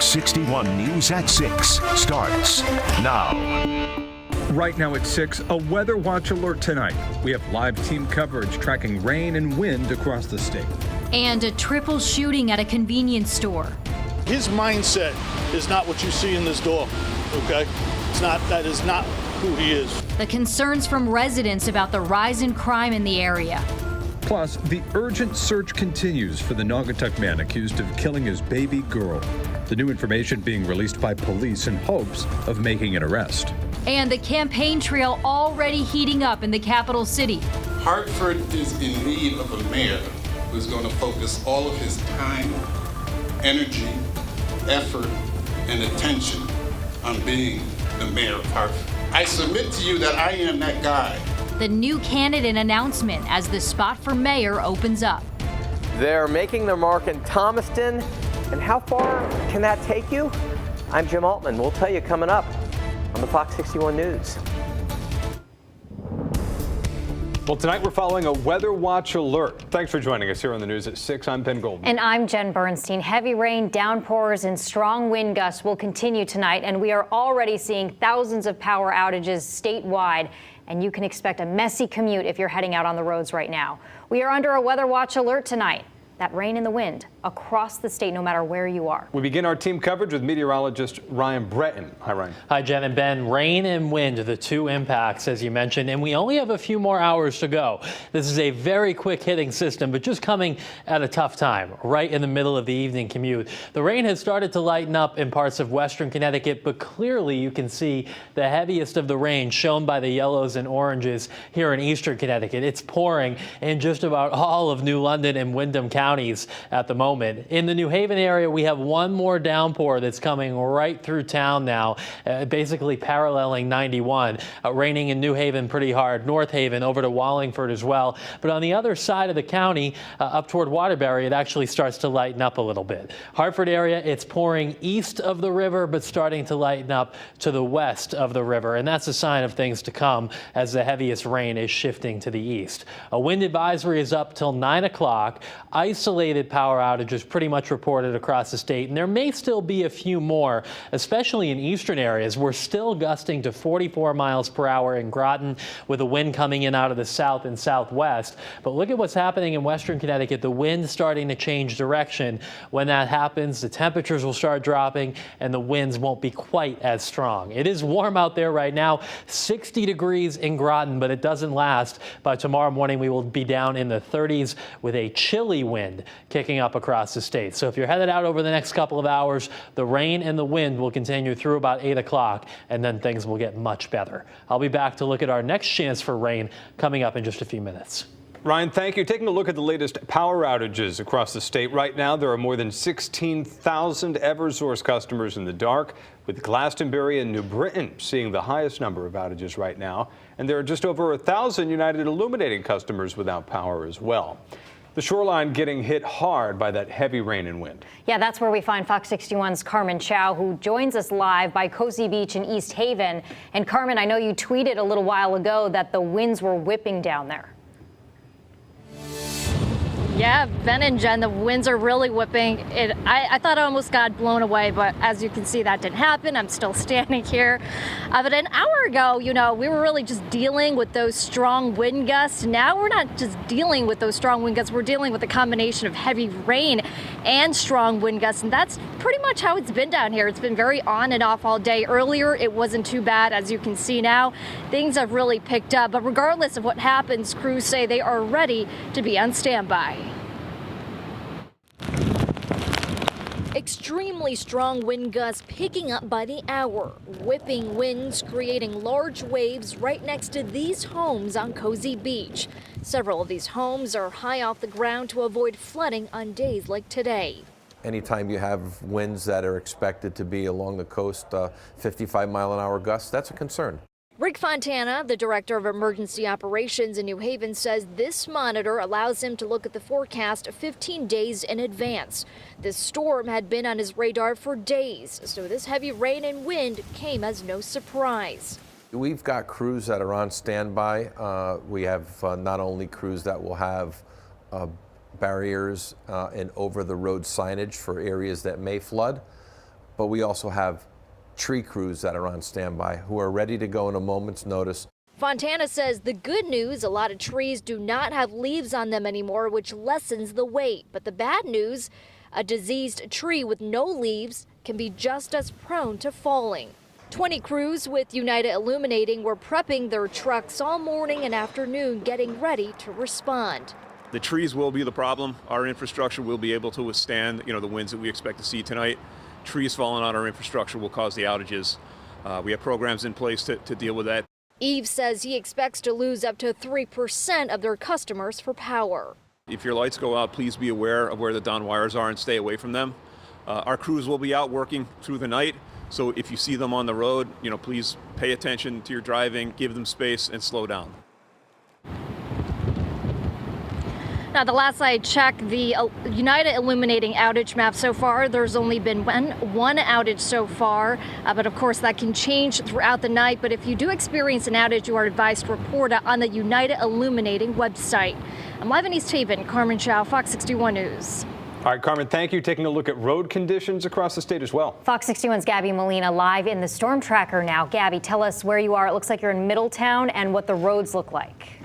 Fox 61 News at 6 starts now. Right now at 6, a weather watch alert tonight. We have live team coverage tracking rain and wind across the state. And a triple shooting at a convenience store. His mindset is not what you see in this door, okay? That is not who he is. The concerns from residents about the rise in crime in the area. Plus, the urgent search continues for the Naugatuck man accused of killing his baby girl. The new information being released by police in hopes of making an arrest. And the campaign trail already heating up in the capital city. Hartford is in need of a mayor who's going to focus all of his time, energy, effort, and attention on being the mayor of Hartford. I submit to you that I am that guy. The new candidate announcement as the spot for mayor opens up. They're making their mark in Thomaston. And how far can that take you? I'm Jim Altman. We'll tell you coming up on the Fox 61 News. Well, tonight we're following a weather watch alert. Thanks for joining us here on the news at 6. I'm Ben Goldman. And I'm Jen Bernstein. Heavy rain, downpours, and strong wind gusts will continue tonight, and we are already seeing thousands of power outages statewide. And you can expect a messy commute if you're heading out on the roads right now. We are under a weather watch alert tonight. That rain and the wind across the state, no matter where you are. We begin our team coverage with meteorologist Ryan Breton. Hi, Ryan. Hi, Jen and Ben. Rain and wind are the two impacts, as you mentioned, and we only have a few more hours to go. This is a very quick hitting system, but just coming at a tough time, right in the middle of the evening commute. The rain has started to lighten up in parts of western Connecticut, but clearly you can see the heaviest of the rain shown by the yellows and oranges here in eastern Connecticut. It's pouring in just about all of New London and Windham counties at the moment. In the New Haven area, we have one more downpour that's coming right through town now, basically paralleling 91, raining in New Haven pretty hard, North Haven over to Wallingford as well. But on the other side of the county, up toward Waterbury, it actually starts to lighten up a little bit. Hartford area, it's pouring east of the river, but starting to lighten up to the west of the river. And that's a sign of things to come as the heaviest rain is shifting to the east. A wind advisory is up till 9 o'clock. Isolated power outages pretty much reported across the state, and there may still be a few more, especially in eastern areas. We're still gusting to 44 miles per hour in Groton with a wind coming in out of the south and southwest. But look at what's happening in western Connecticut. The wind starting to change direction. When that happens, the temperatures will start dropping and the winds won't be quite as strong. It is warm out there right now, 60 degrees in Groton, but it doesn't last. By tomorrow morning, we will be down in the 30s with a chilly wind kicking up across the state. So if you're headed out over the next couple of hours, the rain and the wind will continue through about 8 o'clock, and then things will get much better. I'll be back to look at our next chance for rain coming up in just a few minutes. Ryan, thank you. Taking a look at the latest power outages across the state. Right now, there are more than 16,000 Eversource customers in the dark, with Glastonbury and New Britain seeing the highest number of outages right now. And there are just over 1,000 United Illuminating customers without power as well. The shoreline getting hit hard by that heavy rain and wind. Yeah, that's where we find Fox 61's Carmen Chow, who joins us live by Cozy Beach in East Haven. And Carmen, I know you tweeted a little while ago that the winds were whipping down there. Yeah, Ben and Jen, the winds are really whipping. I thought I almost got blown away, but as you can see, that didn't happen. I'm still standing here. But an hour ago, we were really just dealing with those strong wind gusts. Now we're not just dealing with those strong wind gusts. We're dealing with a combination of heavy rain and strong wind gusts. And that's pretty much how it's been down here. It's been very on and off all day. Earlier, it wasn't too bad. As you can see now, things have really picked up. But regardless of what happens, crews say they are ready to be on standby. Extremely strong wind gusts picking up by the hour, whipping winds creating large waves right next to these homes on Cozy Beach. Several of these homes are high off the ground to avoid flooding on days like today. Anytime you have winds that are expected to be along the coast, 55-mile-an-hour gusts, that's a concern. Rick Fontana, the director of emergency operations in New Haven, says this monitor allows him to look at the forecast 15 days in advance. This storm had been on his radar for days, so this heavy rain and wind came as no surprise. We've got crews that are on standby. We have not only crews that will have barriers and over-the-road signage for areas that may flood. but we also have tree crews that are on standby who are ready to go in a moment's notice. Fontana says the good news, a lot of trees do not have leaves on them anymore, which lessens the weight. But the bad news, a diseased tree with no leaves can be just as prone to falling. 20 crews with United Illuminating were prepping their trucks all morning and afternoon, getting ready to respond. The trees will be the problem. Our infrastructure will be able to withstand, the winds that we expect to see tonight. Trees falling on our infrastructure will cause the outages. We have programs in place to deal with that. Eve says he expects to lose up to 3% of their customers for power. If your lights go out, please be aware of where the down wires are and stay away from them. Our crews will be out working through the night, so if you see them on the road, please pay attention to your driving, give them space, and slow down. Now, the last I checked, the United Illuminating outage map so far, there's only been one outage so far, but of course that can change throughout the night. But if you do experience an outage, you are advised to report it on the United Illuminating website. I'm live in East Haven, Carmen Chow, Fox 61 News. All right, Carmen, thank you. Taking a look at road conditions across the state as well. Fox 61's Gabby Molina live in the storm tracker now. Gabby, tell us where you are. It looks like you're in Middletown and what the roads look like.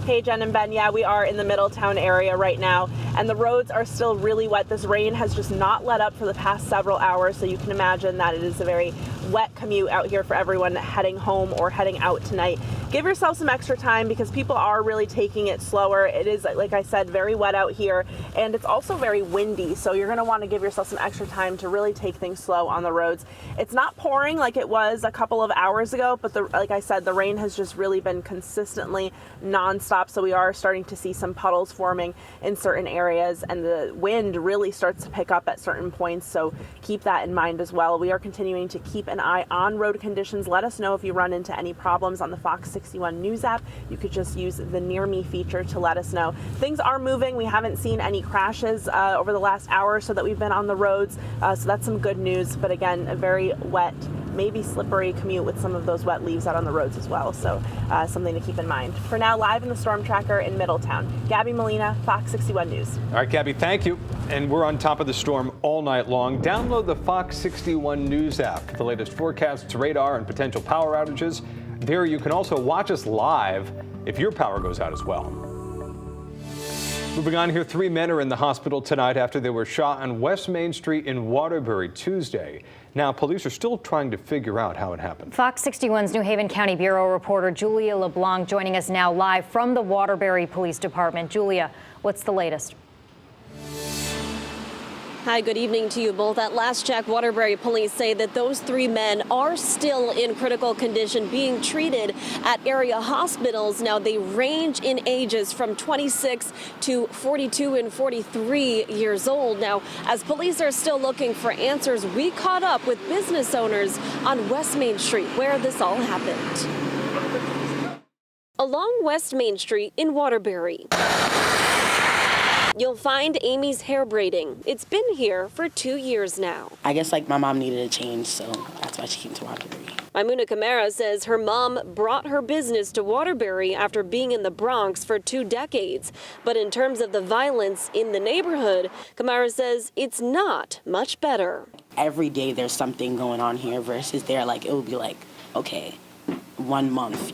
Hey, Jen and Ben. Yeah, we are in the Middletown area right now, and the roads are still really wet. This rain has just not let up for the past several hours, so you can imagine that it is a very wet commute out here for everyone heading home or heading out tonight. Give yourself some extra time because people are really taking it slower. It is, like I said, very wet out here, and it's also very windy, so you're going to want to give yourself some extra time to really take things slow on the roads. It's not pouring like it was a couple of hours ago, but like I said, the rain has just really been consistently nonstop. So we are starting to see some puddles forming in certain areas, and the wind really starts to pick up at certain points. So keep that in mind as well. We are continuing to keep an eye on road conditions. Let us know if you run into any problems on the Fox 61 News app. You could just use the Near Me feature to let us know. Things are moving. We haven't seen any crashes over the last hour or so that we've been on the roads. So that's some good news. But again, a very wet, maybe slippery commute with some of those wet leaves out on the roads as well. So something to keep in mind. For now, live in the storm tracker in Middletown. Gabby Molina, Fox 61 News. All right, Gabby, thank you. And we're on top of the storm all night long. Download the Fox 61 News app for the latest forecasts, radar, and potential power outages. There you can also watch us live if your power goes out as well. Moving on here, 3 men are in the hospital tonight after they were shot on West Main Street in Waterbury Tuesday. Now, police are still trying to figure out how it happened. Fox 61's New Haven County Bureau reporter Julia LeBlanc joining us now live from the Waterbury Police Department. Julia, what's the latest? Hi, good evening to you both. At last check, Waterbury police say that those 3 men are still in critical condition being treated at area hospitals. Now, they range in ages from 26 to 42 and 43 years old. Now, as police are still looking for answers, we caught up with business owners on West Main Street where this all happened. Along West Main Street in Waterbury, you'll find Amy's hair braiding. It's been here for 2 years now. I guess my mom needed a change, so that's why she came to Waterbury. Maimuna Camara says her mom brought her business to Waterbury after being in the Bronx for 2 decades. But in terms of the violence in the neighborhood, Camara says it's not much better. Every day there's something going on here versus there, it would be okay, 1 month,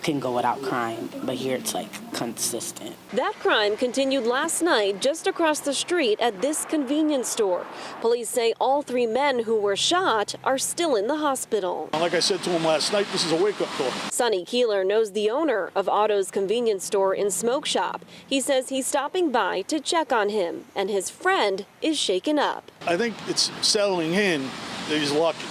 can go without crime, but here it's consistent. That crime continued last night just across the street at this convenience store. Police say all 3 men who were shot are still in the hospital. Like I said to him last night, this is a wake-up call. Sonny Keeler knows the owner of Otto's convenience store and smoke shop. He says he's stopping by to check on him, and his friend is shaken up. I think it's settling in that he's lucky.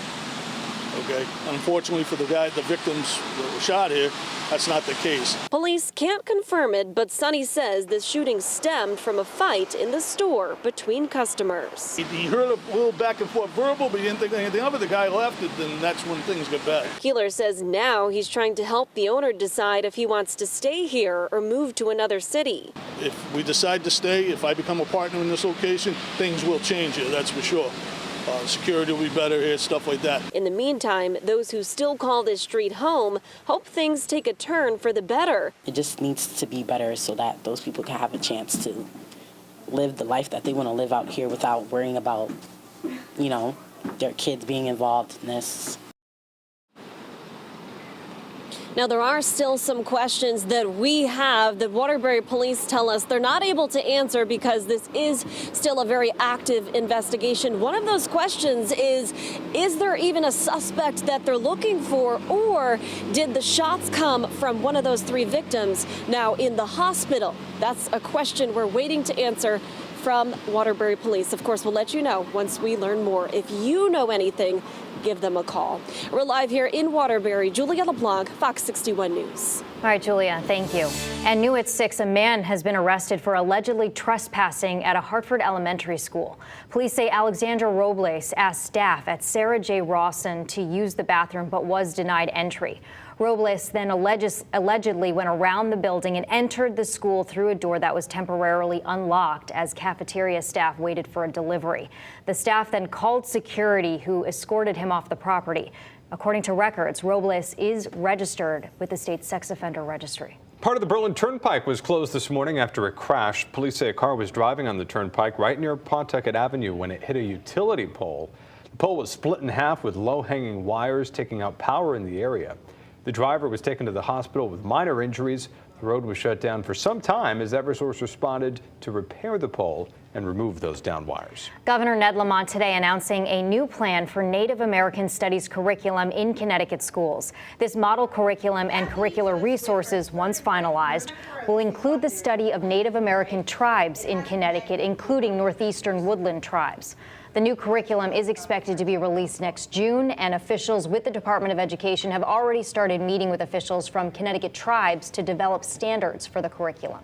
Okay. Unfortunately for the victims that were shot here, that's not the case. Police can't confirm it, but Sonny says this shooting stemmed from a fight in the store between customers. He heard a little back and forth verbal, but he didn't think anything of it. The guy left it, and that's when things get bad. Keeler says now he's trying to help the owner decide if he wants to stay here or move to another city. If we decide to stay, if I become a partner in this location, things will change here, that's for sure. Security will be better here, stuff like that. In the meantime, those who still call this street home hope things take a turn for the better. It just needs to be better so that those people can have a chance to live the life that they want to live out here without worrying about, you know, their kids being involved in this. Now, there are still some questions that we have that Waterbury police tell us they're not able to answer because this is still a very active investigation. One of those questions is there even a suspect that they're looking for, or did the shots come from one of those 3 victims now in the hospital? That's a question we're waiting to answer from Waterbury police. Of course, we'll let you know once we learn more. If you know anything, give them a call. We're live here in Waterbury. Julia LeBlanc, Fox 61 News. All right, Julia, thank you. And new at 6, a man has been arrested for allegedly trespassing at a Hartford elementary school. Police say Alexandra Robles asked staff at Sarah J. Rawson to use the bathroom but was denied entry. Robles then allegedly went around the building and entered the school through a door that was temporarily unlocked as cafeteria staff waited for a delivery. The staff then called security, who escorted him off the property. According to records, Robles is registered with the state sex offender registry. Part of the Berlin Turnpike was closed this morning after a crash. Police say a car was driving on the turnpike right near Pawtucket Avenue when it hit a utility pole. The pole was split in half with low-hanging wires, taking out power in the area. The driver was taken to the hospital with minor injuries. The road was shut down for some time as Eversource responded to repair the pole and remove those down wires. Governor Ned Lamont today announcing a new plan for Native American Studies curriculum in Connecticut schools. This model curriculum and curricular resources, once finalized, will include the study of Native American tribes in Connecticut, including northeastern woodland tribes. The new curriculum is expected to be released next June, and officials with the Department of Education have already started meeting with officials from Connecticut tribes to develop standards for the curriculum.